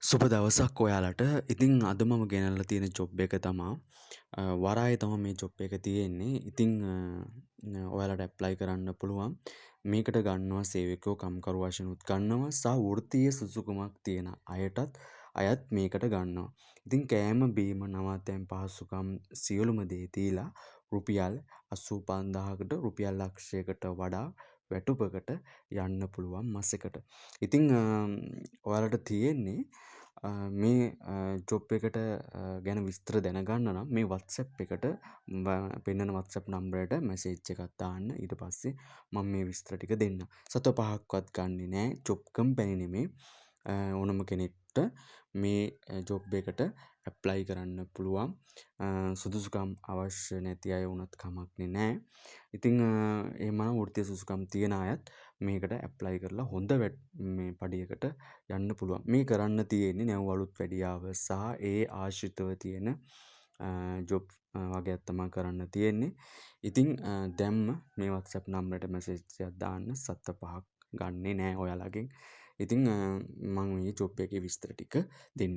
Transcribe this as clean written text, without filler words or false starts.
සුබ දවසක් ඔයාලට. ඉතින් අද මම ගෙනල්ලා තියෙන ජොබ් එක තමා වරායේ තමයි මේ ජොබ් එක තියෙන්නේ. ඉතින් ඔයාලට ඇප්ලයි කරන්න පුළුවන්. මේකට ගන්නවා සේවකයෝ කම්කරු වශයෙන්ුත් ගන්නවා සහ වෘත්තීය සුසුකමක් තියෙන අයත් මේකට ගන්නවා. ඉතින් කෑම බීම නවාතැන් පහසුකම් සියලුම දේ දීලා රුපියල් 85000කට රුපියල් ලක්ෂයකට වඩා වැටුපකට යන්න පුළුවන් මාසෙකට. ඉතින් ඔයාලට තියෙන්නේ මේ ජොබ් එකට ගැන විස්තර දැනගන්න නම් මේ WhatsApp එකට පෙන්නන WhatsApp නම්බරයට මැසේජ් එකක් දාන්න. ඊට පස්සේ මම මේ විස්තර ටික දෙන්නම්. සත පහක්වත් ගන්නෙ නෑ. ජොබ් කම්පැනි නෙමේ. ඕනම කෙනෙක්ට මේ ජොබ් එකට ඇප්ලයි කරන්න පුළුවන්. සුදුසුකම් අවශ්‍ය නැති අය වුණත් කමක්නේ නෑ. ඉතින් එහෙමනම් වෘත්තීය සුසුකම් තියෙන අයත් මේකට ඇප්ලයි කරලා හොඳ මේ පඩියකට යන්න පුළුවන්. මේ කරන්න තියෙන්නේ නැව් අලුත් වැඩියාව සහ ඒ ආශ්‍රිතව තියෙන ජොබ් වගේක් තමයි කරන්න තියෙන්නේ. ඉතින් දැම්ම මේ WhatsApp නම්බරයට මැසේජ් එකක් දාන්න. සත පහක් ගන්නෙ නෑ ඔයාලගෙන්. ඉතින් මම මේ ජොබ් එකේ විස්තර ටික දෙන්නම්.